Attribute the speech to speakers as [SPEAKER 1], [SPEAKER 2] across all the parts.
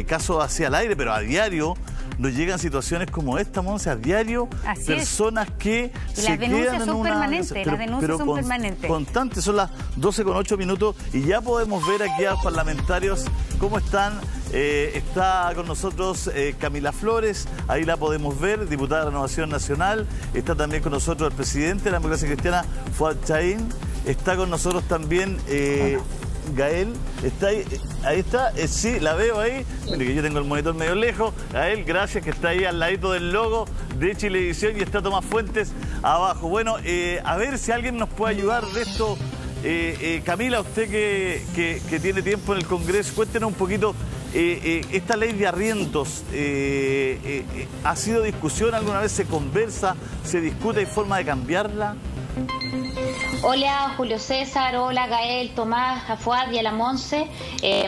[SPEAKER 1] casos hacia el aire, pero a diario nos llegan situaciones como esta, Monse, a diario.
[SPEAKER 2] Así
[SPEAKER 1] personas
[SPEAKER 2] es.
[SPEAKER 1] que
[SPEAKER 2] y
[SPEAKER 1] se
[SPEAKER 2] las denuncias
[SPEAKER 1] quedan en
[SPEAKER 2] son
[SPEAKER 1] una...
[SPEAKER 2] permanentes, las denuncias son permanentes.
[SPEAKER 1] Constantes, son las 12:08 y ya podemos ver aquí a los parlamentarios cómo están. Está con nosotros Camila Flores, ahí la podemos ver, diputada de Renovación Nacional. Está también con nosotros el presidente de la Democracia Cristiana, Fuad Chaín. Está con nosotros también Gael. Está ahí está, sí, la veo ahí. Mire que yo tengo el monitor medio lejos. Gael, gracias, que está ahí al ladito del logo de Chilevisión, y está Tomás Fuentes abajo. Bueno, a ver si alguien nos puede ayudar de esto. Camila, usted que tiene tiempo en el Congreso, cuéntenos un poquito. Esta ley de arriendos, ¿ha sido discusión? ¿Alguna vez se conversa, se discute? ¿Hay forma de cambiarla?
[SPEAKER 3] Hola Julio César, hola Gael, Tomás, a Fuad y a la Monse.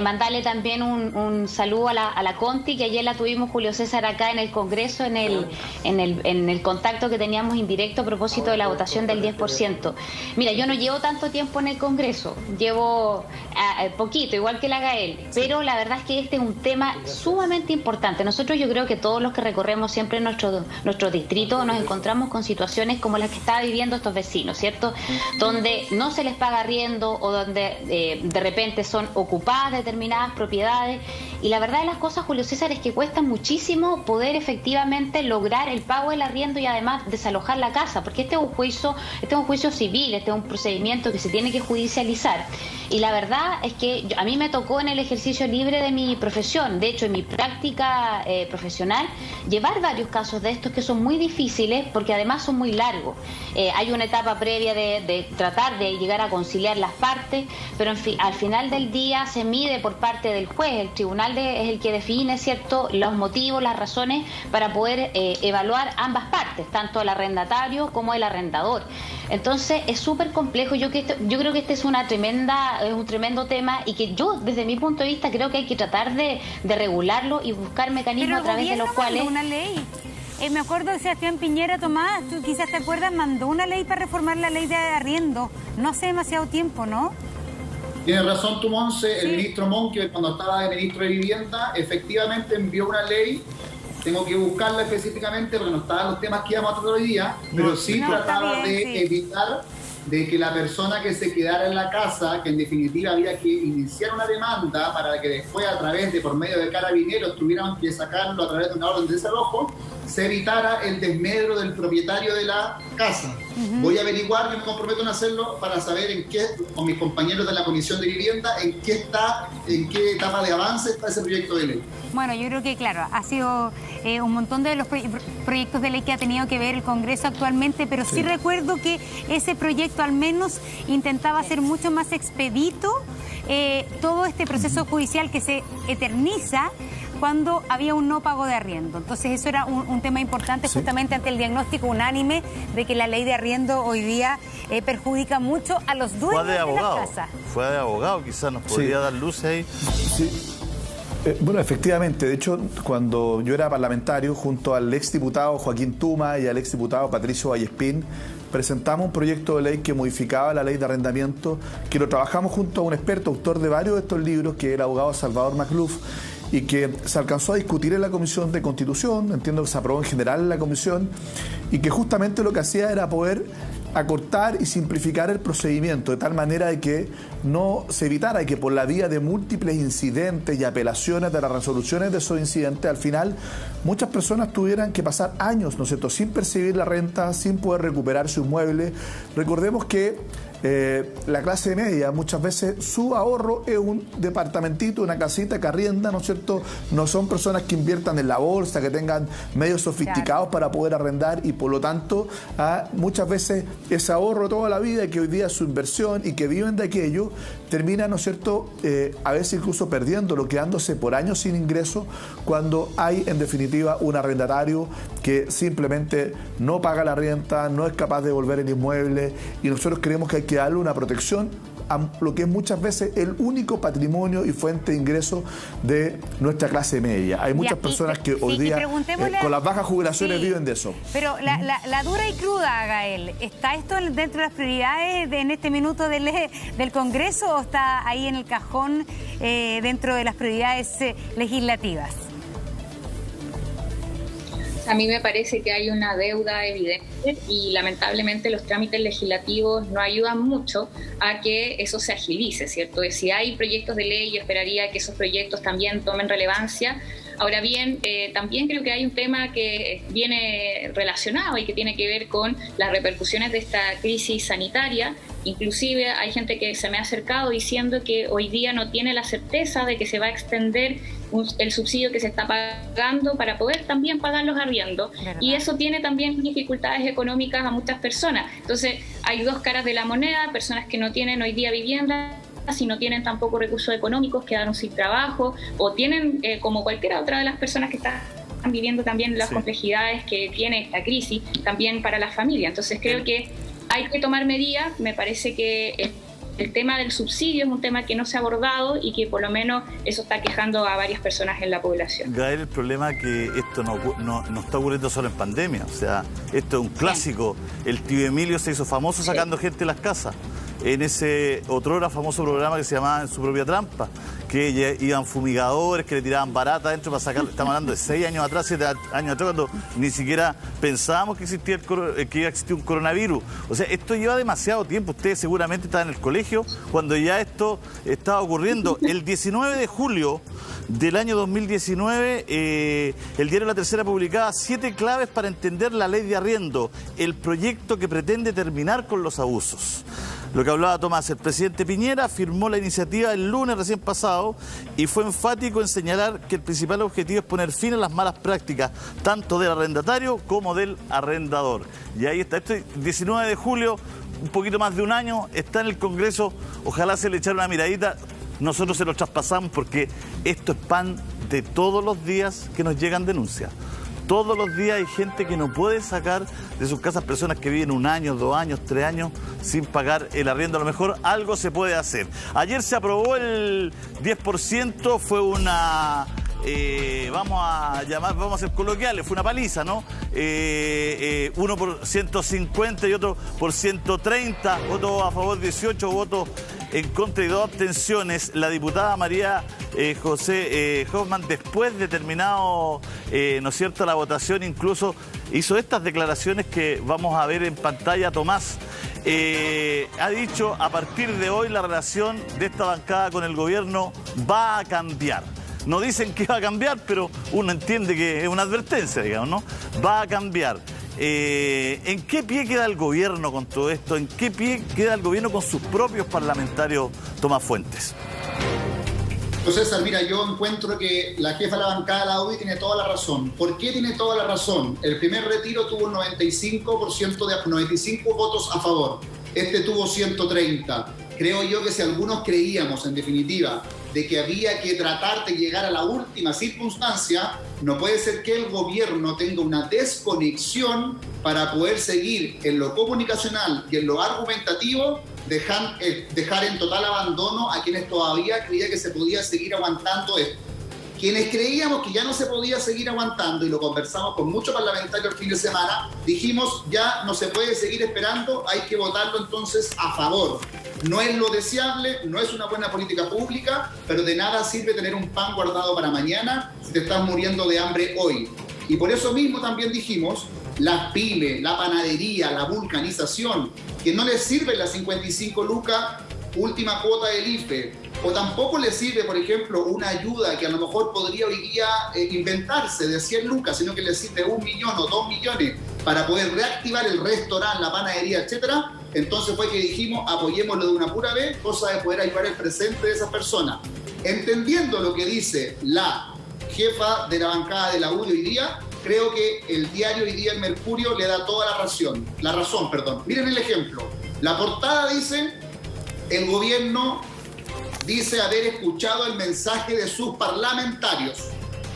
[SPEAKER 3] Mandarle también un saludo a la Conti, que ayer la tuvimos, Julio César, acá en el Congreso, en el contacto que teníamos indirecto a propósito de la votación del 10%. Mira, yo no llevo tanto tiempo en el Congreso, llevo poquito, igual que la Gael, pero la verdad es que este es un tema sumamente importante. Nosotros, yo creo que todos los que recorremos siempre nuestro distrito nos encontramos con situaciones como las que están viviendo estos vecinos, ¿cierto? Donde no se les paga arriendo o donde de repente son ocupadas determinadas propiedades. Y la verdad de las cosas, Julio César, es que cuesta muchísimo poder efectivamente lograr el pago del arriendo y además desalojar la casa, porque este es un juicio civil, este es un procedimiento que se tiene que judicializar. Y la verdad es que a mí me tocó en el ejercicio libre de mi profesión, de hecho en mi práctica profesional, llevar varios casos de estos que son muy difíciles porque además son muy largos. Hay una etapa previa de tratar de llegar a conciliar las partes, pero en fin, al final del día se mide por parte del juez, el tribunal es el que define, ¿cierto?, los motivos, las razones para poder evaluar ambas partes, tanto el arrendatario como el arrendador. Entonces es súper complejo. Yo creo que este es un tremendo tema y que yo, desde mi punto de vista, creo que hay que tratar de regularlo y buscar mecanismos a través de los cuales...
[SPEAKER 2] Una ley. Me acuerdo de Sebastián Piñera, Tomás, tú quizás te acuerdas, mandó una ley para reformar la ley de arriendo, no hace demasiado tiempo, ¿no?
[SPEAKER 4] Tienes razón tú, Monse. Sí. El ministro Monque, cuando estaba de ministro de Vivienda, efectivamente envió una ley. Tengo que buscarla específicamente porque no estaban los temas que íbamos a tratar hoy día, pero sí trataba de evitar de que la persona que se quedara en la casa, que en definitiva había que iniciar una demanda para que después por medio de carabineros tuvieran que sacarlo a través de una orden de desalojo, se evitara el desmedro del propietario de la casa. Voy a averiguar, yo me comprometo en hacerlo para saber con mis compañeros de la Comisión de Vivienda, en qué etapa de avance está ese proyecto de ley.
[SPEAKER 2] Bueno, yo creo que, claro, ha sido un montón de los proyectos de ley que ha tenido que ver el Congreso actualmente, pero sí recuerdo que ese proyecto al menos intentaba ser mucho más expedito todo este proceso judicial que se eterniza cuando había un no pago de arriendo. Entonces eso era un tema importante justamente ante el diagnóstico unánime de que la ley de arriendo hoy día perjudica mucho a los dueños de la casa.
[SPEAKER 1] Fue de abogado, quizás nos podría dar luz ahí.
[SPEAKER 5] Sí. Bueno, efectivamente, de hecho, cuando yo era parlamentario, junto al exdiputado Joaquín Tuma y al exdiputado Patricio Vallespín, presentamos un proyecto de ley que modificaba la ley de arrendamiento, que lo trabajamos junto a un experto, autor de varios de estos libros, que era el abogado Salvador Macluf, y que se alcanzó a discutir en la Comisión de Constitución, entiendo que se aprobó en general en la Comisión, y que justamente lo que hacía era poder acortar y simplificar el procedimiento de tal manera de que no se evitara que por la vía de múltiples incidentes y apelaciones de las resoluciones de esos incidentes, al final muchas personas tuvieran que pasar años, ¿no es cierto?, sin percibir la renta, sin poder recuperar su inmueble. Recordemos que la clase media muchas veces su ahorro es un departamentito, una casita que arrienda, ¿no es cierto? No son personas que inviertan en la bolsa, que tengan medios sofisticados para poder arrendar, y por lo tanto muchas veces ese ahorro toda la vida, que hoy día es su inversión y que viven de aquello, termina, ¿no es cierto?, a veces incluso perdiéndolo, quedándose por años sin ingreso, cuando hay en definitiva un arrendatario que simplemente no paga la renta, no es capaz de devolver el inmueble, y nosotros creemos que hay que darle una protección a lo que es muchas veces el único patrimonio y fuente de ingreso de nuestra clase media. Hay muchas personas que hoy día con las bajas jubilaciones viven de eso.
[SPEAKER 2] Pero la dura y cruda, Gael, ¿está esto dentro de las prioridades en este minuto del Congreso o está ahí en el cajón dentro de las prioridades legislativas?
[SPEAKER 6] A mí me parece que hay una deuda evidente y lamentablemente los trámites legislativos no ayudan mucho a que eso se agilice, ¿cierto? Si hay proyectos de ley, yo esperaría que esos proyectos también tomen relevancia. Ahora bien, también creo que hay un tema que viene relacionado y que tiene que ver con las repercusiones de esta crisis sanitaria. Inclusive hay gente que se me ha acercado diciendo que hoy día no tiene la certeza de que se va a extender el subsidio que se está pagando para poder también pagar los arriendos. Y eso tiene también dificultades económicas a muchas personas. Entonces hay dos caras de la moneda, personas que no tienen hoy día vivienda, si no tienen tampoco recursos económicos, quedaron sin trabajo o tienen, como cualquiera otra de las personas que están viviendo también las complejidades que tiene esta crisis, también para la familia. Entonces creo que hay que tomar medidas. Me parece que el tema del subsidio es un tema que no se ha abordado y que por lo menos eso está quejando a varias personas en la población.
[SPEAKER 1] Gael, el problema es que esto no está ocurriendo solo en pandemia, o sea, esto es un clásico. El tío Emilio se hizo famoso sacando gente de las casas en ese otrora famoso programa que se llamaba En su propia trampa, que iban fumigadores, que le tiraban barata adentro para sacar. Estamos hablando de 6 años atrás, 7 años atrás, cuando ni siquiera pensábamos que iba a existir un coronavirus. O sea, esto lleva demasiado tiempo. Ustedes seguramente estaban en el colegio cuando ya esto estaba ocurriendo. El 19 de julio del año 2019, el diario La Tercera publicaba 7 claves para entender la ley de arriendo, el proyecto que pretende terminar con los abusos. Lo que hablaba Tomás, el presidente Piñera firmó la iniciativa el lunes recién pasado y fue enfático en señalar que el principal objetivo es poner fin a las malas prácticas, tanto del arrendatario como del arrendador. Y ahí está, este 19 de julio, un poquito más de un año, está en el Congreso, ojalá se le echara una miradita, nosotros se lo traspasamos porque esto es pan de todos los días que nos llegan denuncias. Todos los días hay gente que no puede sacar de sus casas personas que viven 1 año, 2 años, 3 años sin pagar el arriendo. A lo mejor algo se puede hacer. Ayer se aprobó el 10%, fue una... vamos a ser coloquiales, fue una paliza, ¿no? Uno por 150 y otro por 130, votos a favor 18, votos en contra y 2 abstenciones. La diputada María José Hoffman, después de terminado, ¿no es cierto?, la votación, incluso hizo estas declaraciones que vamos a ver en pantalla. Tomás, ha dicho, a partir de hoy la relación de esta bancada con el gobierno va a cambiar. No dicen que va a cambiar, pero uno entiende que es una advertencia, digamos, ¿no? Va a cambiar. ¿En qué pie queda el gobierno con todo esto? ¿En qué pie queda el gobierno con sus propios parlamentarios, Tomás Fuentes?
[SPEAKER 4] César, mira, yo encuentro que la jefa de la bancada de la UDI tiene toda la razón. ¿Por qué tiene toda la razón? El primer retiro tuvo un 95 votos a favor. Este tuvo 130. Creo yo que si algunos creíamos, en definitiva, de que había que tratar de llegar a la última circunstancia, no puede ser que el gobierno tenga una desconexión para poder seguir en lo comunicacional y en lo argumentativo, dejar en total abandono a quienes todavía creían que se podía seguir aguantando esto. Quienes creíamos que ya no se podía seguir aguantando, y lo conversamos con muchos parlamentarios el fin de semana, dijimos ya no se puede seguir esperando, hay que votarlo entonces a favor. No es lo deseable, no es una buena política pública, pero de nada sirve tener un pan guardado para mañana si te estás muriendo de hambre hoy. Y por eso mismo también dijimos, las pymes, la panadería, la vulcanización, que no les sirven las 55 lucas, última cuota del IFE, o tampoco les sirve, por ejemplo, una ayuda que a lo mejor podría hoy día inventarse de 100 lucas, sino que les sirve 1 millón o 2 millones para poder reactivar el restaurante, la panadería, etcétera. Entonces fue que dijimos, apoyémoslo de una pura vez, cosa de poder ayudar el presente de esas personas. Entendiendo lo que dice la jefa de la bancada de la UDI hoy día, creo que el diario hoy día, El Mercurio, le da toda la razón. Miren el ejemplo. La portada dice, el gobierno dice haber escuchado el mensaje de sus parlamentarios.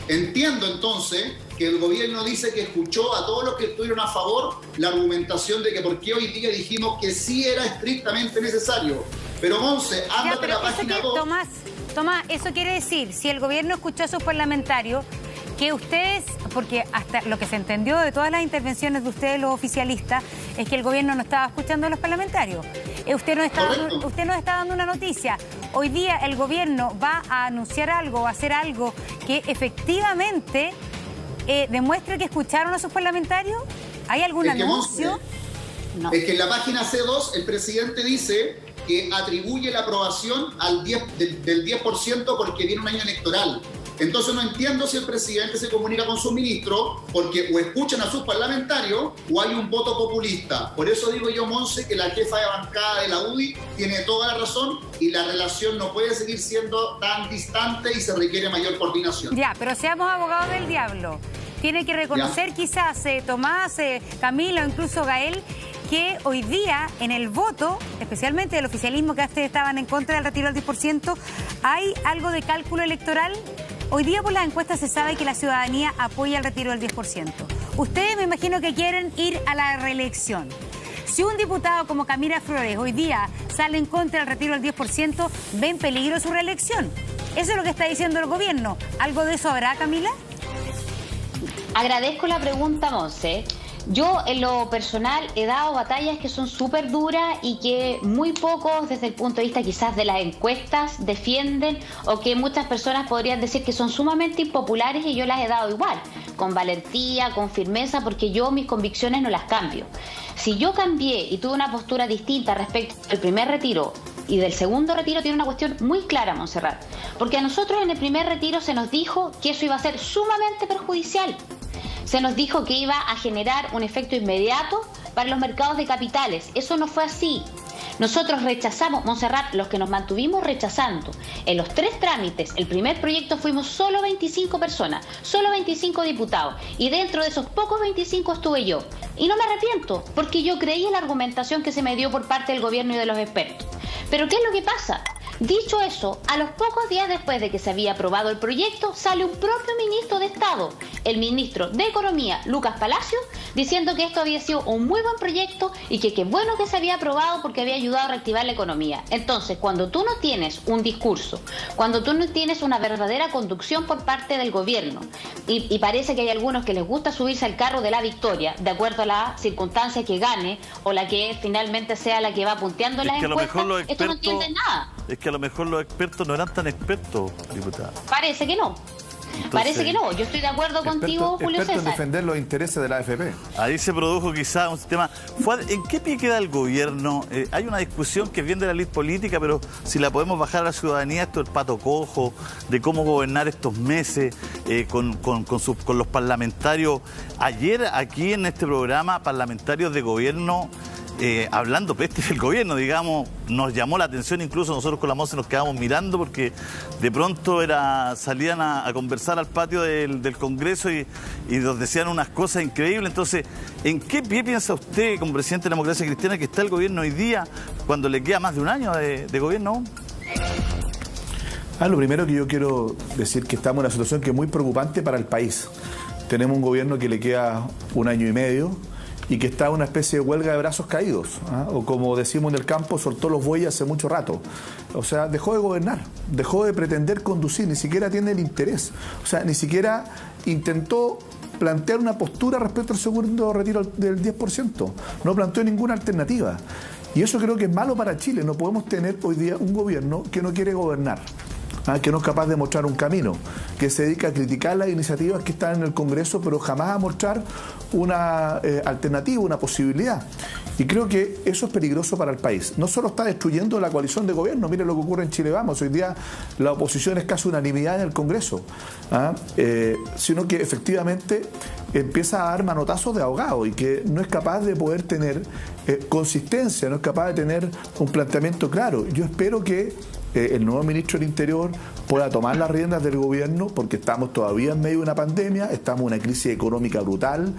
[SPEAKER 4] Entiendo entonces que el gobierno dice que escuchó a todos los que estuvieron a favor la argumentación de que por qué hoy día dijimos que sí era estrictamente necesario. Pero Monse, ándate
[SPEAKER 2] pero
[SPEAKER 4] a la página 2.
[SPEAKER 2] Tomás, eso quiere decir, si el gobierno escuchó a sus parlamentarios, que ustedes, porque hasta lo que se entendió de todas las intervenciones de ustedes, los oficialistas, es que el gobierno no estaba escuchando a los parlamentarios. Usted nos está dando una noticia. Hoy día el gobierno va a anunciar algo, va a hacer algo que efectivamente demuestre que escucharon a sus parlamentarios. ¿Hay algún anuncio?
[SPEAKER 4] No. Es que en la página C2 el presidente dice que atribuye la aprobación del 10% porque viene un año electoral. Entonces no entiendo si el presidente se comunica con su ministro porque o escuchan a sus parlamentarios o hay un voto populista. Por eso digo yo, Monse, que la jefa de bancada de la UDI tiene toda la razón y la relación no puede seguir siendo tan distante y se requiere mayor coordinación.
[SPEAKER 2] Ya, pero seamos abogados del diablo. Tiene que reconocer quizás Tomás, Camila o incluso Gael, que hoy día en el voto, especialmente del oficialismo que antes estaban en contra del retiro del 10%, hay algo de cálculo electoral. Hoy día por las encuestas se sabe que la ciudadanía apoya el retiro del 10%. Ustedes me imagino que quieren ir a la reelección. Si un diputado como Camila Flores hoy día sale en contra del retiro del 10%, ¿ve en peligro su reelección? Eso es lo que está diciendo el gobierno. ¿Algo de eso habrá, Camila?
[SPEAKER 3] Agradezco la pregunta, Monse. Yo en lo personal he dado batallas que son súper duras y que muy pocos desde el punto de vista quizás de las encuestas defienden, o que muchas personas podrían decir que son sumamente impopulares, y yo las he dado igual, con valentía, con firmeza, porque yo mis convicciones no las cambio. Si yo cambié y tuve una postura distinta respecto al primer retiro y del segundo retiro, tiene una cuestión muy clara, Montserrat, porque a nosotros en el primer retiro se nos dijo que eso iba a ser sumamente perjudicial. Se nos dijo que iba a generar un efecto inmediato para los mercados de capitales. Eso no fue así. Nosotros rechazamos, Montserrat, los que nos mantuvimos rechazando en los 3 trámites, el primer proyecto fuimos solo 25 personas, solo 25 diputados, y dentro de esos pocos 25 estuve yo. Y no me arrepiento, porque yo creí en la argumentación que se me dio por parte del gobierno y de los expertos. Pero ¿qué es lo que pasa? Dicho eso, a los pocos días después de que se había aprobado el proyecto, sale un propio ministro de Estado, el ministro de Economía, Lucas Palacios, diciendo que esto había sido un muy buen proyecto y que qué bueno que se había aprobado porque había ayudado a reactivar la economía. Entonces, cuando tú no tienes un discurso, cuando tú no tienes una verdadera conducción por parte del gobierno, y parece que hay algunos que les gusta subirse al carro de la victoria, de acuerdo a la circunstancia que gane, o la que finalmente sea la que va punteando las encuestas, esto no entiende nada.
[SPEAKER 1] Es que a lo mejor los expertos no eran tan expertos, diputada.
[SPEAKER 3] Parece que no. Entonces, parece que no. Yo estoy de acuerdo contigo, Julio César.
[SPEAKER 5] En defender los intereses de la AFP.
[SPEAKER 1] Ahí se produjo quizás un sistema... ¿En qué pie queda el gobierno? Hay una discusión que viene de la ley política, pero si la podemos bajar a la ciudadanía, esto es el pato cojo, de cómo gobernar estos meses con los parlamentarios. Ayer aquí en este programa, parlamentarios de gobierno... hablando peste del gobierno, digamos, nos llamó la atención, incluso nosotros con la Monse nos quedamos mirando porque de pronto salían a conversar al patio del Congreso y nos decían unas cosas increíbles. Entonces, ¿en qué pie piensa usted, como presidente de la Democracia Cristiana, que está el gobierno hoy día cuando le queda más de un año de gobierno?
[SPEAKER 5] Lo primero que yo quiero decir que estamos en una situación que es muy preocupante para el país. Tenemos un gobierno que le queda 1 año y medio, y que está en una especie de huelga de brazos caídos, o como decimos en el campo, soltó los bueyes hace mucho rato. O sea, dejó de gobernar, dejó de pretender conducir, ni siquiera tiene el interés. O sea, ni siquiera intentó plantear una postura respecto al segundo retiro del 10%. No planteó ninguna alternativa. Y eso creo que es malo para Chile. No podemos tener hoy día un gobierno que no quiere gobernar, que no es capaz de mostrar un camino, que se dedica a criticar las iniciativas que están en el Congreso, pero jamás a mostrar una alternativa, una posibilidad. Y creo que eso es peligroso para el país. No solo está destruyendo la coalición de gobierno, mire lo que ocurre en Chile Vamos, hoy día la oposición es casi unanimidad en el Congreso, sino que efectivamente empieza a dar manotazos de ahogado y que no es capaz de poder tener consistencia, no es capaz de tener un planteamiento claro. Yo espero que el nuevo ministro del Interior pueda tomar las riendas del gobierno, porque estamos todavía en medio de una pandemia, estamos en una crisis económica brutal.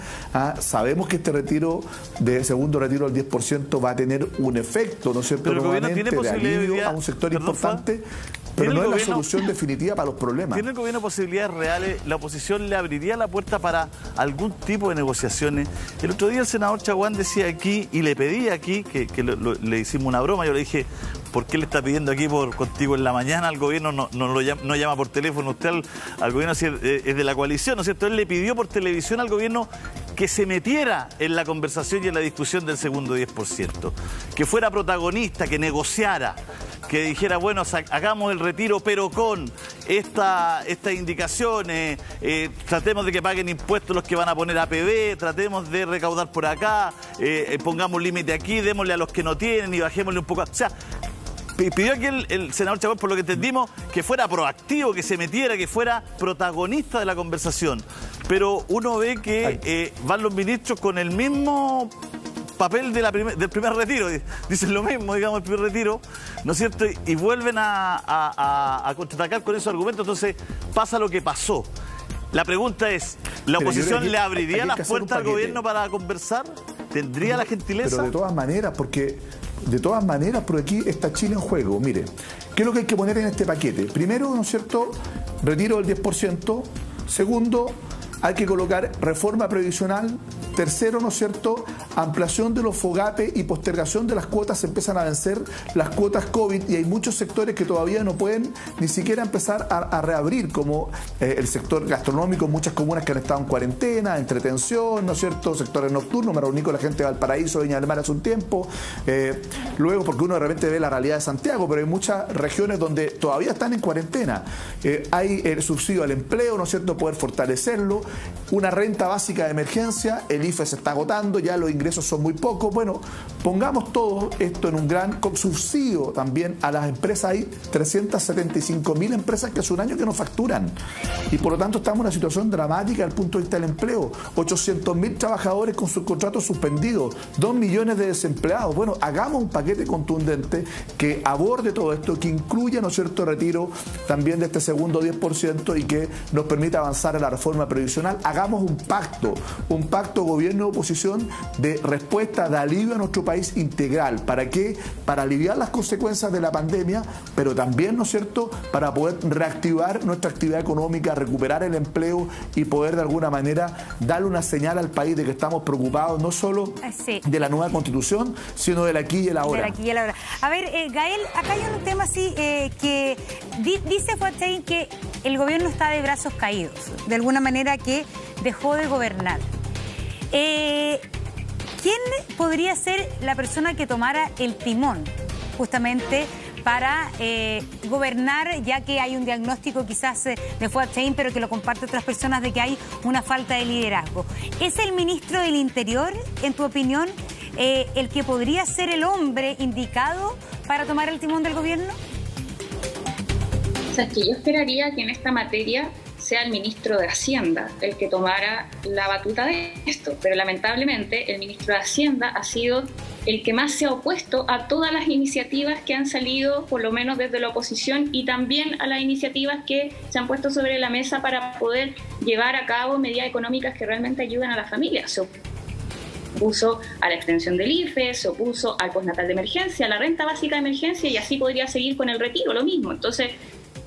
[SPEAKER 5] Sabemos que este segundo retiro del 10% va a tener un efecto, ¿no es cierto?, nuevamente de alivio a un sector importante, pero no es la solución definitiva para los problemas.
[SPEAKER 1] ¿Tiene el gobierno posibilidades reales? ¿La oposición le abriría la puerta para algún tipo de negociaciones? El otro día el senador Chaguán decía aquí, y le pedí aquí, que le hicimos una broma, yo le dije, por qué le está pidiendo aquí contigo en la mañana al gobierno, no llama por teléfono usted al gobierno, si es de la coalición, ¿no es cierto? Él le pidió por televisión al gobierno que se metiera en la conversación y en la discusión del segundo 10%, que fuera protagonista, que negociara, que dijera, bueno, hagamos el retiro, pero con estas indicaciones, tratemos de que paguen impuestos los que van a poner APB, tratemos de recaudar por acá, pongamos un límite aquí, démosle a los que no tienen y bajémosle un poco. O sea, pidió aquí el senador Chacón, por lo que entendimos, que fuera proactivo, que se metiera, que fuera protagonista de la conversación. Pero uno ve que van los ministros con el mismo papel del primer retiro, dicen lo mismo, digamos, el primer retiro, ¿no es cierto? Y vuelven a contraatacar con esos argumentos, entonces pasa lo que pasó. La pregunta es, ¿la oposición le abriría las puertas al gobierno para conversar? ¿Tendría la gentileza?
[SPEAKER 5] Pero de todas maneras, por aquí está Chile en juego. Mire, ¿qué es lo que hay que poner en este paquete? Primero, ¿no es cierto?, retiro del 10%. Segundo, hay que colocar reforma previsional. Tercero, ¿no es cierto?, ampliación de los FOGAPE y postergación de las cuotas. Se empiezan a vencer las cuotas COVID y hay muchos sectores que todavía no pueden ni siquiera empezar a reabrir, como el sector gastronómico, muchas comunas que han estado en cuarentena, entretención, ¿no es cierto?, sectores nocturnos. Me reuní con la gente de Valparaíso, Viña del Mar hace un tiempo. Luego, porque uno de repente ve la realidad de Santiago, pero hay muchas regiones donde todavía están en cuarentena. Hay el subsidio al empleo, ¿no es cierto?, poder fortalecerlo. Una renta básica de emergencia, el IFE se está agotando, ya los ingresos son muy pocos. Bueno, pongamos todo esto en un gran subsidio también a las empresas. Hay 375.000 empresas que hace un año que no facturan y por lo tanto estamos en una situación dramática desde el punto de vista del empleo. 800.000 trabajadores con sus contratos suspendidos, 2 millones de desempleados. Bueno, hagamos un paquete contundente que aborde todo esto, que incluya, ¿no es cierto?, retiro también de este segundo 10% y que nos permita avanzar en la reforma previsional. Hagamos un pacto gobierno-oposición de respuesta, de alivio a nuestro país integral. ¿Para qué? Para aliviar las consecuencias de la pandemia, pero también, ¿no es cierto?, para poder reactivar nuestra actividad económica, recuperar el empleo y poder de alguna manera darle una señal al país de que estamos preocupados no solo de la nueva Constitución, sino del aquí y el ahora.
[SPEAKER 2] Del aquí y el ahora. A ver, Gael, acá hay un tema así que dice Fuatchain que el gobierno está de brazos caídos, de alguna manera que dejó de gobernar. ¿Quién podría ser la persona que tomara el timón justamente para gobernar, ya que hay un diagnóstico quizás de Fuatchain, pero que lo comparten otras personas, de que hay una falta de liderazgo? ¿Es el ministro del Interior, en tu opinión, el que podría ser el hombre indicado para tomar el timón del gobierno?
[SPEAKER 6] O sea, es que yo esperaría que en esta materia sea el ministro de Hacienda el que tomara la batuta de esto, pero lamentablemente el ministro de Hacienda ha sido el que más se ha opuesto a todas las iniciativas que han salido, por lo menos desde la oposición, y también a las iniciativas que se han puesto sobre la mesa para poder llevar a cabo medidas económicas que realmente ayuden a las familias. Se opuso a la extensión del IFE, se opuso al postnatal de emergencia, a la renta básica de emergencia, y así podría seguir con el retiro, lo mismo. Entonces,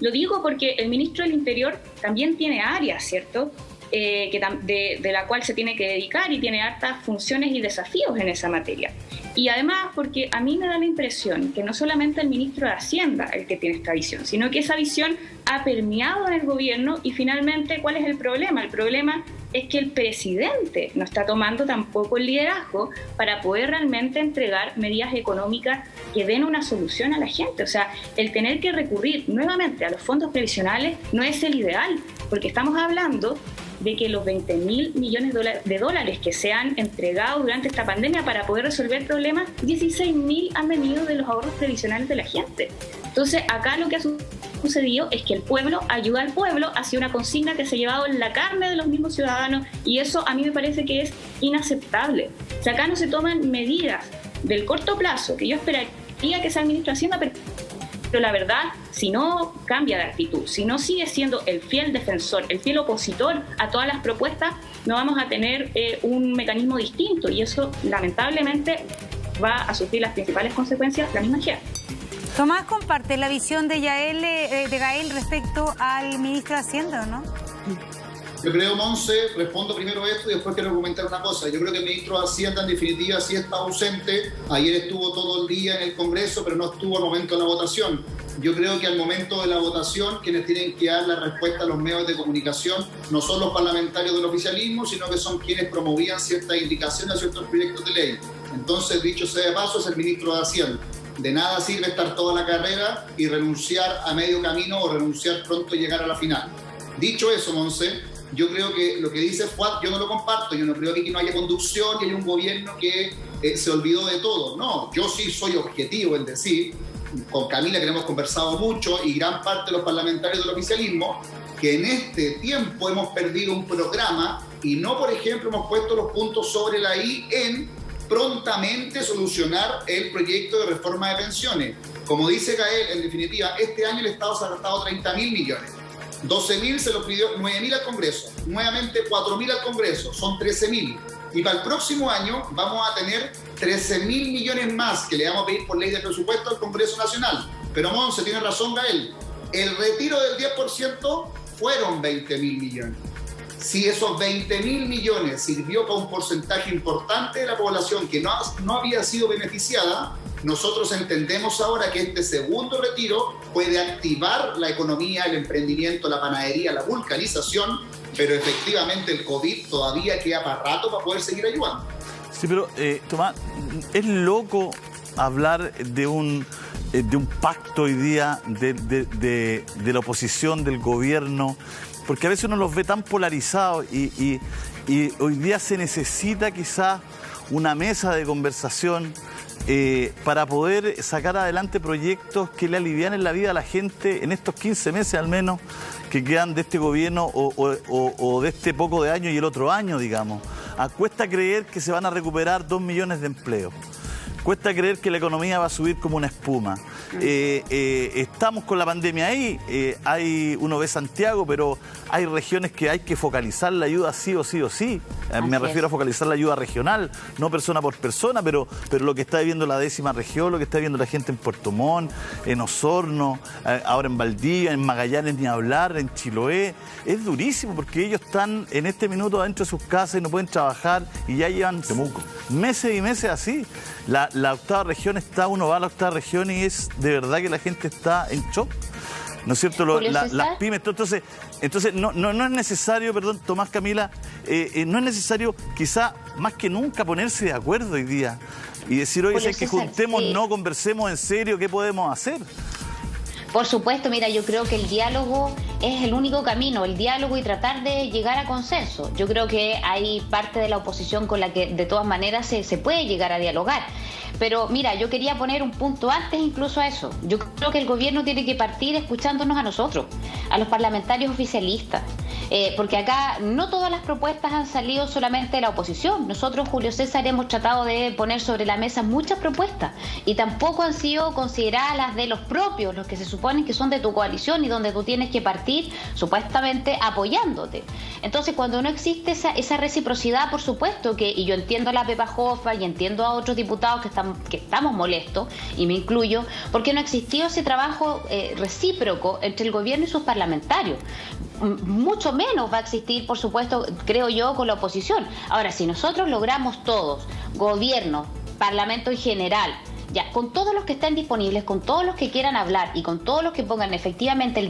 [SPEAKER 6] lo digo porque el ministro del Interior también tiene áreas, ¿cierto?, de la cual se tiene que dedicar y tiene hartas funciones y desafíos en esa materia. Y además porque a mí me da la impresión que no solamente el ministro de Hacienda el que tiene esta visión, sino que esa visión ha permeado en el gobierno. Y finalmente, ¿cuál es el problema? El problema es que el presidente no está tomando tampoco el liderazgo para poder realmente entregar medidas económicas que den una solución a la gente. O sea, el tener que recurrir nuevamente a los fondos previsionales no es el ideal, porque estamos hablando de que los 20.000 millones de dólares que se han entregado durante esta pandemia para poder resolver problemas, 16.000 han venido de los ahorros previsionales de la gente. Entonces, acá lo que ha sucedido es que el pueblo ayuda al pueblo, ha sido una consigna que se ha llevado en la carne de los mismos ciudadanos, y eso a mí me parece que es inaceptable. O sea, acá no se toman medidas del corto plazo, que yo esperaría que sea el ministro de Hacienda, pero la verdad, si no cambia de actitud, si no sigue siendo el fiel defensor, el fiel opositor a todas las propuestas, no vamos a tener un mecanismo distinto, y eso lamentablemente va a sufrir las principales consecuencias la misma gente.
[SPEAKER 2] Tomás, ¿comparte la visión de Gael respecto al ministro de Hacienda o no?
[SPEAKER 4] Yo creo, Monse, respondo primero esto y después quiero comentar una cosa. Yo creo que el ministro de Hacienda, en definitiva, sí está ausente. Ayer estuvo todo el día en el Congreso, pero no estuvo al momento de la votación. Yo creo que al momento de la votación, quienes tienen que dar la respuesta a los medios de comunicación no son los parlamentarios del oficialismo, sino que son quienes promovían ciertas indicaciones a ciertos proyectos de ley. Entonces, dicho sea de paso, es el ministro de Hacienda. De nada sirve estar toda la carrera y renunciar a medio camino o renunciar pronto y llegar a la final. Dicho eso, Monse, yo creo que lo que dice Fuad, yo no lo comparto. Yo no creo que aquí no haya conducción, que haya un gobierno que se olvidó de todo. No, yo sí soy objetivo en decir, con Camila que hemos conversado mucho y gran parte de los parlamentarios del oficialismo, que en este tiempo hemos perdido un programa y no, por ejemplo, hemos puesto los puntos sobre la I en prontamente solucionar el proyecto de reforma de pensiones. Como dice Gael, en definitiva, este año el Estado se ha gastado 30.000 millones. 12.000 se lo pidió, 9.000 al Congreso, nuevamente 4.000 al Congreso, son 13.000. Y para el próximo año vamos a tener 13.000 millones más que le vamos a pedir por ley de presupuesto al Congreso Nacional. Pero Monse, tiene razón Gael, el retiro del 10% fueron 20.000 millones. Si esos 20.000 millones sirvió para un porcentaje importante de la población que no había sido beneficiada, nosotros entendemos ahora que este segundo retiro puede activar la economía, el emprendimiento, la panadería, la vulcanización, pero efectivamente el COVID todavía queda para rato para poder seguir ayudando.
[SPEAKER 1] Sí, pero Tomás, es loco hablar de un pacto hoy día de la oposición, del gobierno, porque a veces uno los ve tan polarizados y hoy día se necesita quizás una mesa de conversación para poder sacar adelante proyectos que le alivianen la vida a la gente en estos 15 meses al menos que quedan de este gobierno o de este poco de año y el otro año, digamos. Cuesta creer que se van a recuperar 2 millones de empleos. Cuesta creer que la economía va a subir como una espuma. Estamos con la pandemia ahí. Uno ve Santiago, pero hay regiones que hay que focalizar la ayuda sí o sí o sí. Me refiero a focalizar la ayuda regional, no persona por persona, pero lo que está viviendo la 10ª región, lo que está viviendo la gente en Puerto Montt, en Osorno, ahora en Valdivia, en Magallanes ni hablar, en Chiloé. Es durísimo porque ellos están en este minuto adentro de sus casas y no pueden trabajar y ya llevan meses y meses así. La 8ª región uno va a la 8ª región y es de verdad que la gente está en shock, ¿no es cierto? Las pymes, entonces no es necesario, perdón, Tomás, Camila, no es necesario quizá más que nunca ponerse de acuerdo hoy día y decir, oye, si hay que juntémonos, no conversemos en serio, ¿qué podemos hacer?
[SPEAKER 3] Por supuesto, mira, yo creo que el diálogo es el único camino, el diálogo y tratar de llegar a consenso. Yo creo que hay parte de la oposición con la que de todas maneras se puede llegar a dialogar. Pero mira, yo quería poner un punto antes incluso a eso. Yo creo que el gobierno tiene que partir escuchándonos a nosotros, a los parlamentarios oficialistas. Porque acá no todas las propuestas han salido solamente de la oposición. Nosotros, Julio César, hemos tratado de poner sobre la mesa muchas propuestas y tampoco han sido consideradas las de los propios, los que se suponen que son de tu coalición y donde tú tienes que partir supuestamente apoyándote. Entonces, cuando no existe esa reciprocidad, por supuesto que, y yo entiendo a la Pepa Joffa y entiendo a otros diputados que estamos molestos, y me incluyo, porque no ha existido ese trabajo recíproco entre el gobierno y sus parlamentarios. Mucho menos va a existir, por supuesto, creo yo, con la oposición. Ahora, si nosotros logramos todos, gobierno, parlamento en general, ya, con todos los que estén disponibles, con todos los que quieran hablar y con todos los que pongan efectivamente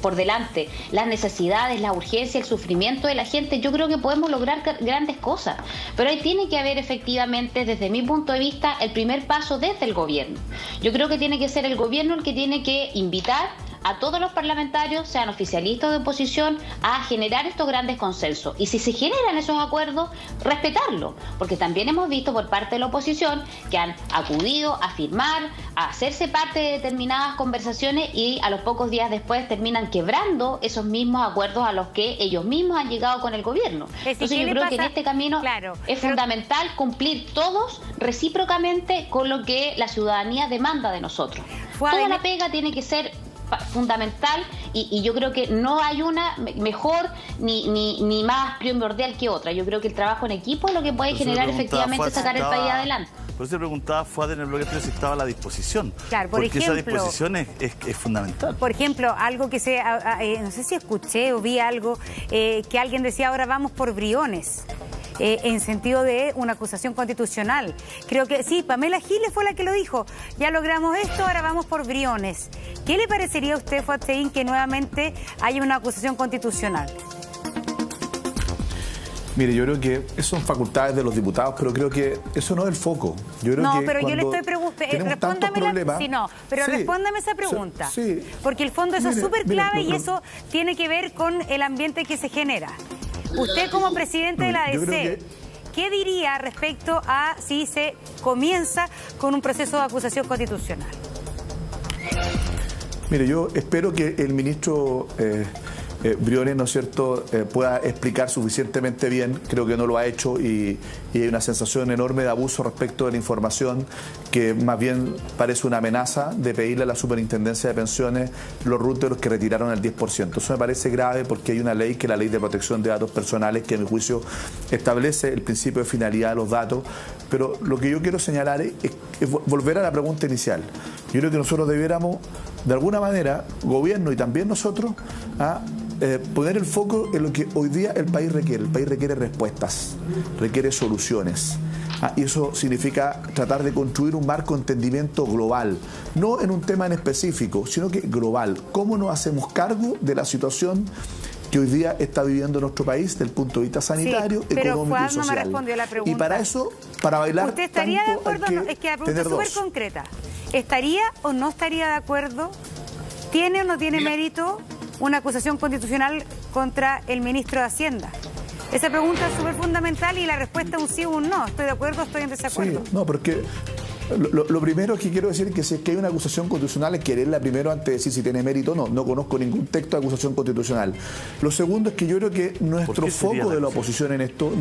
[SPEAKER 3] por delante las necesidades, la urgencia, el sufrimiento de la gente, yo creo que podemos lograr grandes cosas. Pero ahí tiene que haber efectivamente, desde mi punto de vista, el primer paso desde el gobierno. Yo creo que tiene que ser el gobierno el que tiene que invitar a todos los parlamentarios, sean oficialistas o de oposición, a generar estos grandes consensos. Y si se generan esos acuerdos, respetarlo. Porque también hemos visto por parte de la oposición que han acudido a firmar, a hacerse parte de determinadas conversaciones y a los pocos días después terminan quebrando esos mismos acuerdos a los que ellos mismos han llegado con el gobierno. Entonces yo creo que en este camino es fundamental cumplir todos recíprocamente con lo que la ciudadanía demanda de nosotros. Toda la pega tiene que ser fundamental y yo creo que no hay una mejor ni más primordial que otra. Yo creo que el trabajo en equipo es lo que puede generar efectivamente sacar el país adelante.
[SPEAKER 1] Por eso le preguntaba Fuad en el bloque si estaba a la disposición.
[SPEAKER 2] Claro,
[SPEAKER 1] porque
[SPEAKER 2] ejemplo,
[SPEAKER 1] esa disposición es fundamental.
[SPEAKER 2] Por ejemplo, algo que no sé si escuché o vi algo, que alguien decía ahora vamos por Briones. En sentido de una acusación constitucional. Creo que sí, Pamela Giles fue la que lo dijo. Ya logramos esto, ahora vamos por Briones. ¿Qué le parecería a usted, Fuad Seguín, que nuevamente haya una acusación constitucional?
[SPEAKER 5] Mire, yo creo que eso son facultades de los diputados, pero creo que eso no es el foco. Yo creo
[SPEAKER 2] no,
[SPEAKER 5] que
[SPEAKER 2] pero yo le estoy preguntando, respóndame esa pregunta.
[SPEAKER 5] Sí.
[SPEAKER 2] Porque el fondo eso es súper clave y eso tiene que ver con el ambiente que se genera. Usted como presidente de la ADC, ¿qué diría respecto a si se comienza con un proceso de acusación constitucional?
[SPEAKER 5] Mire, yo espero que el ministro Briones, ¿no es cierto?, pueda explicar suficientemente bien. Creo que no lo ha hecho y hay una sensación enorme de abuso respecto de la información que más bien parece una amenaza de pedirle a la Superintendencia de Pensiones los routers que retiraron el 10%. Eso me parece grave porque hay una ley, que es la Ley de Protección de Datos Personales, que a mi juicio establece el principio de finalidad de los datos. Pero lo que yo quiero señalar es volver a la pregunta inicial. Yo creo que nosotros debiéramos, de alguna manera, gobierno y también nosotros, poner el foco en lo que hoy día el país requiere. El país requiere respuestas, requiere soluciones. Y eso significa tratar de construir un marco de entendimiento global, no en un tema en específico, sino que global. ¿Cómo nos hacemos cargo de la situación que hoy día está viviendo nuestro país desde el punto de vista sanitario, económico y social?
[SPEAKER 2] No me respondió la pregunta.
[SPEAKER 5] Y para eso, para bailar
[SPEAKER 2] ¿usted estaría
[SPEAKER 5] tanto,
[SPEAKER 2] de acuerdo?
[SPEAKER 5] hay
[SPEAKER 2] No,
[SPEAKER 5] que
[SPEAKER 2] es que la pregunta es súper
[SPEAKER 5] dos.
[SPEAKER 2] concreta. ¿Estaría o no estaría de acuerdo? ¿Tiene o no tiene mérito una acusación constitucional contra el ministro de Hacienda? Esa pregunta es súper fundamental y la respuesta es un sí o un no. ¿Estoy de acuerdo o estoy en desacuerdo?
[SPEAKER 5] Sí, no, porque lo primero que quiero decir es que si es que hay una acusación constitucional, es quererla primero antes de decir si tiene mérito o no. No conozco ningún texto de acusación constitucional. Lo segundo es que yo creo que nuestro foco de la oposición en esto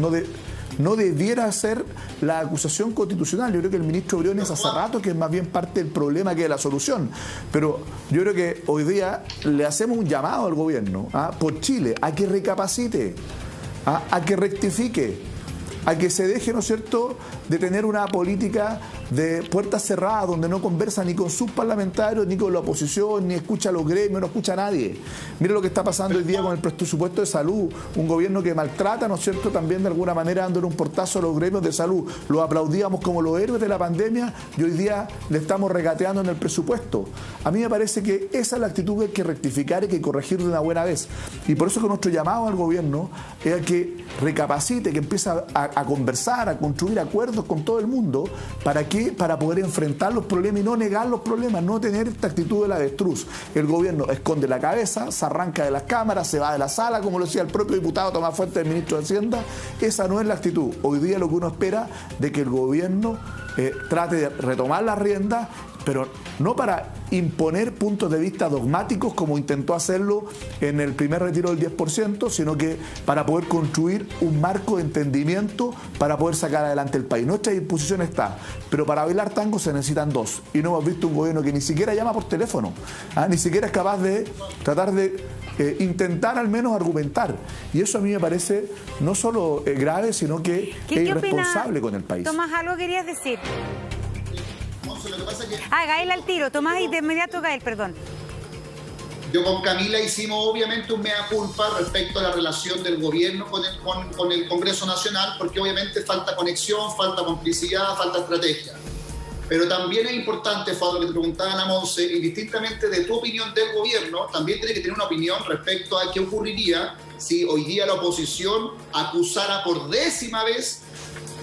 [SPEAKER 5] no debiera ser la acusación constitucional. Yo creo que el ministro Briones hace rato que es más bien parte del problema que de la solución. Pero yo creo que hoy día le hacemos un llamado al gobierno, por Chile, a que recapacite, a que rectifique, a que se deje, ¿no es cierto?, de tener una política de puertas cerradas donde no conversa ni con sus parlamentarios, ni con la oposición, ni escucha a los gremios, no escucha a nadie. Mire lo que está pasando hoy día con el presupuesto de salud, un gobierno que maltrata, ¿no es cierto?, también de alguna manera dándole un portazo a los gremios de salud. Los aplaudíamos como los héroes de la pandemia y hoy día le estamos regateando en el presupuesto. A mí me parece que esa es la actitud que hay que rectificar y que hay que corregir de una buena vez. Y por eso que nuestro llamado al gobierno es a que recapacite, que empiece a conversar, a construir acuerdos con todo el mundo. ¿Para qué? Para poder enfrentar los problemas y no negar los problemas, no tener esta actitud del avestruz. El gobierno esconde la cabeza, se arranca de las cámaras, se va de la sala, como lo decía el propio diputado Tomás Fuentes, el ministro de Hacienda. Esa no es la actitud. Hoy día lo que uno espera de que el gobierno trate de retomar las riendas, pero no para imponer puntos de vista dogmáticos como intentó hacerlo en el primer retiro del 10%, sino que para poder construir un marco de entendimiento para poder sacar adelante el país. Nuestra disposición está, pero para bailar tango se necesitan dos. Y no hemos visto un gobierno que ni siquiera llama por teléfono, ni siquiera es capaz de tratar de intentar al menos argumentar. Y eso a mí me parece no solo grave, sino que es irresponsable con el país.
[SPEAKER 2] Tomás, ¿algo querías decir?
[SPEAKER 4] Lo que pasa es que
[SPEAKER 2] Gael al tiro. Tomás, y de inmediato Gael, perdón.
[SPEAKER 4] yo con Camila hicimos obviamente un mea culpa respecto a la relación del gobierno con el Congreso Nacional, porque obviamente falta conexión, falta complicidad, falta estrategia. Pero también es importante, Fado, lo que te preguntaba Ana Monse, indistintamente de tu opinión del gobierno, también tiene que tener una opinión respecto a qué ocurriría si hoy día la oposición acusara por 10ª vez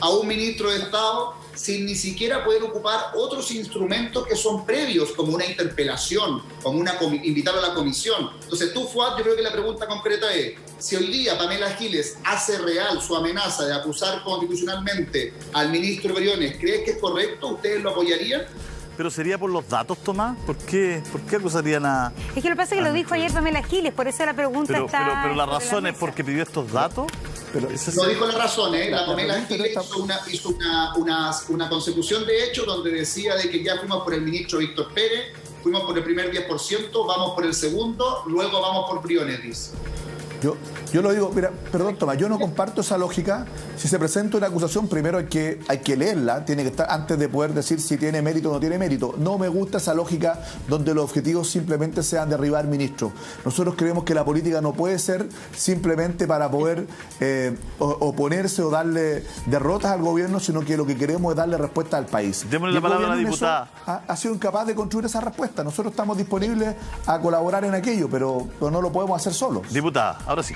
[SPEAKER 4] a un ministro de Estado sin ni siquiera poder ocupar otros instrumentos que son previos, como una interpelación, como invitarlo a la comisión. Entonces tú, Fuad, yo creo que la pregunta concreta es, si hoy día Pamela Giles hace real su amenaza de acusar constitucionalmente al ministro Briones, ¿crees que es correcto? ¿Ustedes lo apoyarían?
[SPEAKER 1] ¿Pero sería por los datos, Tomás? ¿Por qué acusarían a...?
[SPEAKER 2] Es que lo que pasa es que lo dijo ayer Pamela Giles, por eso la pregunta está...
[SPEAKER 1] Pero la razón es porque pidió estos datos.
[SPEAKER 5] Pero
[SPEAKER 4] no dijo la razón, La Pamela Giles hizo una consecución de hechos donde decía de que ya fuimos por el ministro Víctor Pérez, fuimos por el primer 10%, vamos por el segundo, luego vamos por Briones.
[SPEAKER 5] Yo lo digo, mira, perdón Tomás, yo no comparto esa lógica. Si se presenta una acusación, primero hay que leerla, tiene que estar antes de poder decir si tiene mérito o no tiene mérito. No me gusta esa lógica donde los objetivos simplemente sean derribar ministros. Nosotros creemos que la política no puede ser simplemente para poder oponerse o darle derrotas al gobierno, sino que lo que queremos es darle respuesta al país.
[SPEAKER 1] Démosle la palabra a la diputada.
[SPEAKER 5] Ha sido incapaz de construir esa respuesta. Nosotros estamos disponibles a colaborar en aquello, pero no lo podemos hacer solos.
[SPEAKER 1] Diputada, ahora sí.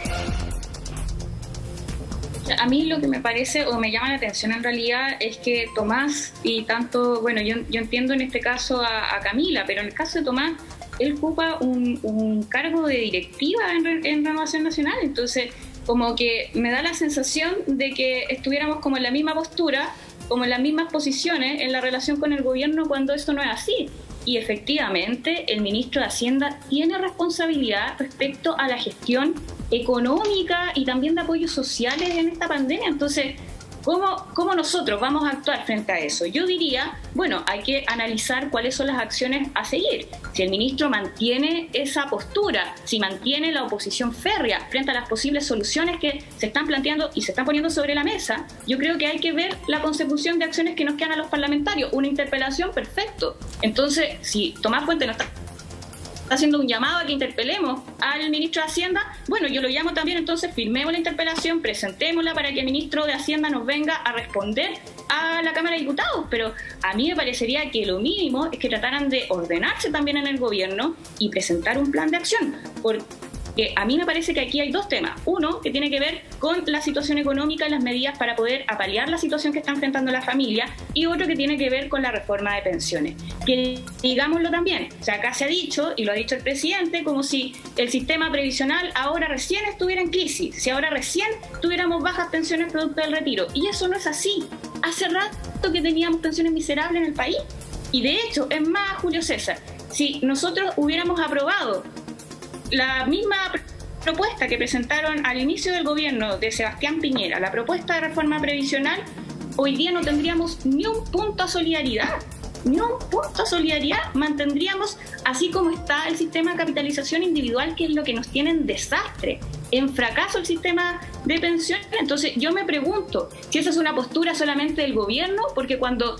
[SPEAKER 6] A mí lo que me parece o me llama la atención en realidad es que Tomás y tanto, bueno, yo entiendo en este caso a Camila, pero en el caso de Tomás, él ocupa un cargo de directiva en Renovación Nacional, entonces como que me da la sensación de que estuviéramos como en la misma postura, como en las mismas posiciones en la relación con el gobierno cuando esto no es así. Y efectivamente el ministro de Hacienda tiene responsabilidad respecto a la gestión económica y también de apoyos sociales en esta pandemia. Entonces, ¿cómo nosotros vamos a actuar frente a eso? Yo diría, bueno, hay que analizar cuáles son las acciones a seguir. Si el ministro mantiene esa postura, si mantiene la oposición férrea frente a las posibles soluciones que se están planteando y se están poniendo sobre la mesa, yo creo que hay que ver la consecución de acciones que nos quedan a los parlamentarios. Una interpelación, perfecto. Entonces, si Tomás Fuentes no está haciendo un llamado a que interpelemos al ministro de Hacienda, bueno, yo lo llamo también, entonces firmemos la interpelación, presentémosla para que el ministro de Hacienda nos venga a responder a la Cámara de Diputados, pero a mí me parecería que lo mínimo es que trataran de ordenarse también en el gobierno y presentar un plan de acción, porque a mí me parece que aquí hay dos temas. Uno, que tiene que ver con la situación económica y las medidas para poder apalear la situación que está enfrentando la familia, y otro que tiene que ver con la reforma de pensiones. Que digámoslo también, o sea, acá se ha dicho, y lo ha dicho el presidente, como si el sistema previsional ahora recién estuviera en crisis, si ahora recién tuviéramos bajas pensiones producto del retiro. Y eso no es así. Hace rato que teníamos pensiones miserables en el país. Y de hecho, es más, Julio César, si nosotros hubiéramos aprobado la misma propuesta que presentaron al inicio del gobierno de Sebastián Piñera, la propuesta de reforma previsional, hoy día no tendríamos ni un punto a solidaridad. Ni un punto a solidaridad. Mantendríamos así como está el sistema de capitalización individual, que es lo que nos tiene en desastre, en fracaso el sistema de pensiones. Entonces yo me pregunto si esa es una postura solamente del gobierno, porque cuando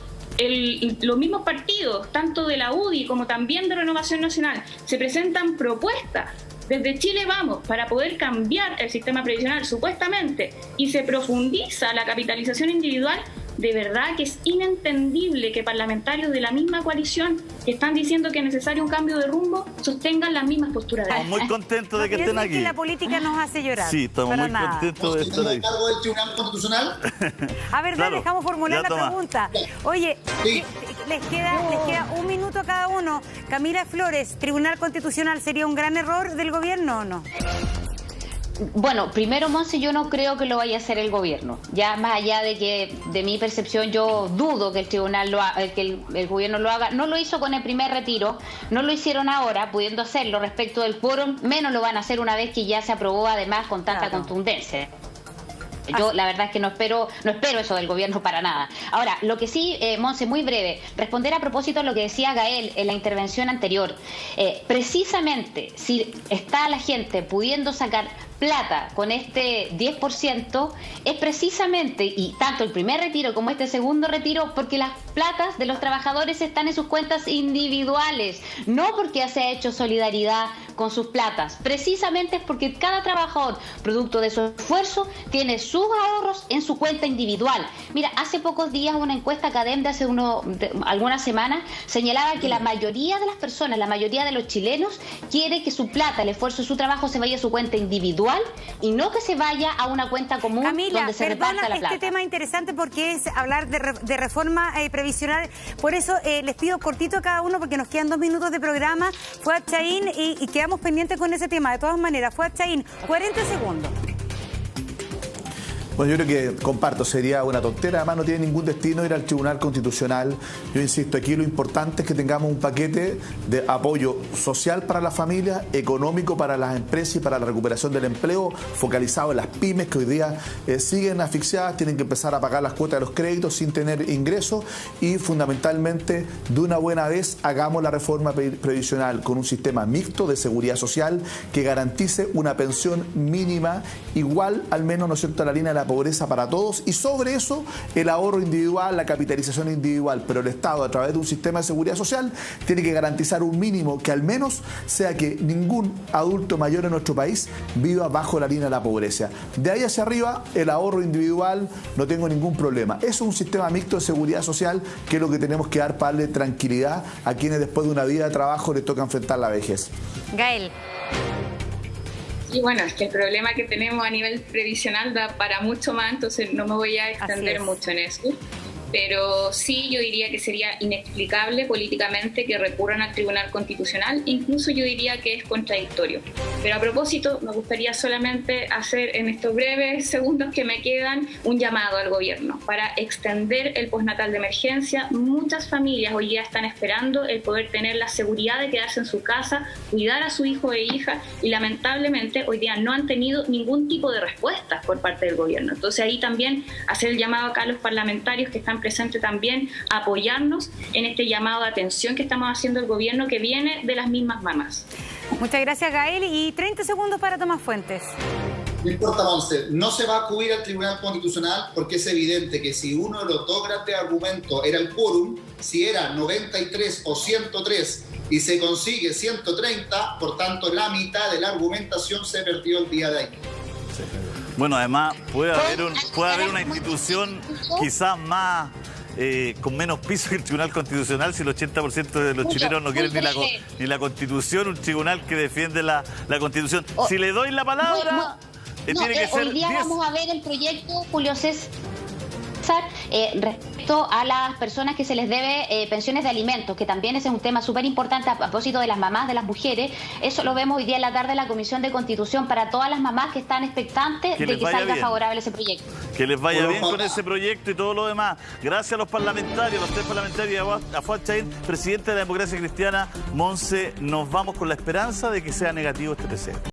[SPEAKER 6] los mismos partidos, tanto de la UDI como también de Renovación Nacional, se presentan propuestas desde Chile Vamos para poder cambiar el sistema previsional supuestamente y se profundiza la capitalización individual, de verdad que es inentendible que parlamentarios de la misma coalición que están diciendo que es necesario un cambio de rumbo sostengan las mismas posturas.
[SPEAKER 1] Estamos muy contentos de que estén aquí.
[SPEAKER 2] Que la política nos hace llorar.
[SPEAKER 1] Sí, estamos muy contentos de estar ahí.
[SPEAKER 4] ¿Cargo del Tribunal Constitucional?
[SPEAKER 2] A ver,
[SPEAKER 1] Claro.
[SPEAKER 2] dejamos formular
[SPEAKER 1] Ya,
[SPEAKER 2] la
[SPEAKER 1] toma.
[SPEAKER 2] pregunta. Oye,
[SPEAKER 4] Sí.
[SPEAKER 2] les queda un minuto a cada uno. Camila Flores, ¿Tribunal Constitucional sería un gran error del gobierno o no?
[SPEAKER 3] Bueno, primero, Monse, yo no creo que lo vaya a hacer el gobierno. Ya más allá de que, de mi percepción, yo dudo que el tribunal que el gobierno lo haga. No lo hizo con el primer retiro, no lo hicieron ahora, pudiendo hacerlo respecto del quórum, menos lo van a hacer una vez que ya se aprobó, además, con tanta contundencia. Yo la verdad es que no espero eso del gobierno para nada. Ahora, lo que sí, Monse, muy breve, responder a propósito de lo que decía Gael en la intervención anterior. Precisamente, si está la gente pudiendo sacar plata con este 10%, es precisamente, y tanto el primer retiro como este segundo retiro, porque las platas de los trabajadores están en sus cuentas individuales, no porque se ha hecho solidaridad con sus platas, precisamente es porque cada trabajador, producto de su esfuerzo, tiene sus ahorros en su cuenta individual. Mira, hace pocos días una encuesta CADEM de hace algunas semanas señalaba que la mayoría de las personas, la mayoría de los chilenos, quiere que su plata, el esfuerzo de su trabajo se vaya a su cuenta individual y no que se vaya a una cuenta común,
[SPEAKER 2] Camila,
[SPEAKER 3] donde se reparta la plata.
[SPEAKER 2] Este tema es interesante porque es hablar de reforma previsional. Por eso les pido cortito a cada uno porque nos quedan 2 minutos de programa. Fuad Chaín y quedamos pendientes con ese tema. De todas maneras, Fuad Chaín, 40 segundos.
[SPEAKER 5] Bueno, yo creo que comparto, sería una tontera, además no tiene ningún destino ir al Tribunal Constitucional. Yo insisto, aquí lo importante es que tengamos un paquete de apoyo social para las familias, económico para las empresas y para la recuperación del empleo, focalizado en las pymes que hoy día siguen asfixiadas, tienen que empezar a pagar las cuotas de los créditos sin tener ingresos, y fundamentalmente, de una buena vez, hagamos la reforma previsional con un sistema mixto de seguridad social que garantice una pensión mínima igual, al menos, ¿no es cierto?, a la línea de la pobreza para todos, y sobre eso el ahorro individual, la capitalización individual. Pero el Estado, a través de un sistema de seguridad social, tiene que garantizar un mínimo que al menos sea que ningún adulto mayor en nuestro país viva bajo la línea de la pobreza. De ahí hacia arriba, el ahorro individual, no tengo ningún problema. Eso es un sistema mixto de seguridad social, que es lo que tenemos que dar para darle tranquilidad a quienes después de una vida de trabajo les toca enfrentar la vejez.
[SPEAKER 2] Gael.
[SPEAKER 6] Y bueno, es que el problema que tenemos a nivel previsional da para mucho más, entonces no me voy a extender mucho en eso. Pero sí, yo diría que sería inexplicable políticamente que recurran al Tribunal Constitucional, incluso yo diría que es contradictorio. Pero a propósito, me gustaría solamente hacer en estos breves segundos que me quedan un llamado al gobierno para extender el postnatal de emergencia. Muchas familias hoy día están esperando el poder tener la seguridad de quedarse en su casa, cuidar a su hijo e hija, y lamentablemente hoy día no han tenido ningún tipo de respuestas por parte del gobierno. Entonces ahí también hacer el llamado acá a los parlamentarios que están presentes también, a apoyarnos en este llamado de atención que estamos haciendo el gobierno, que viene de las mismas mamás.
[SPEAKER 2] Muchas gracias, Gael, y 30 segundos para Tomás Fuentes.
[SPEAKER 4] No importa, Monse, no se va a acudir al Tribunal Constitucional porque es evidente que si uno de los dos grandes argumentos era el quórum, si era 93 o 103 y se consigue 130, por tanto la mitad de la argumentación se perdió el día de ayer.
[SPEAKER 1] Bueno, además puede haber una institución quizás más con menos piso que el Tribunal Constitucional, si el 80% de los chilenos no quieren ni la Constitución, un tribunal que defiende la Constitución. Si le doy la palabra, tiene que ser
[SPEAKER 3] hoy día
[SPEAKER 1] 10.
[SPEAKER 3] Vamos a ver el proyecto, Julio César, respecto a las personas que se les debe pensiones de alimentos, que también ese es un tema súper importante a propósito de las mamás, de las mujeres. Eso lo vemos hoy día en la tarde en la Comisión de Constitución, para todas las mamás que están expectantes de que salga favorable ese proyecto.
[SPEAKER 1] Que les vaya bien con ese proyecto y todo lo demás. Gracias a los parlamentarios, los 3 parlamentarios, a Fuad Chaín, presidente de la Democracia Cristiana. Monse, nos vamos con la esperanza de que sea negativo este TC.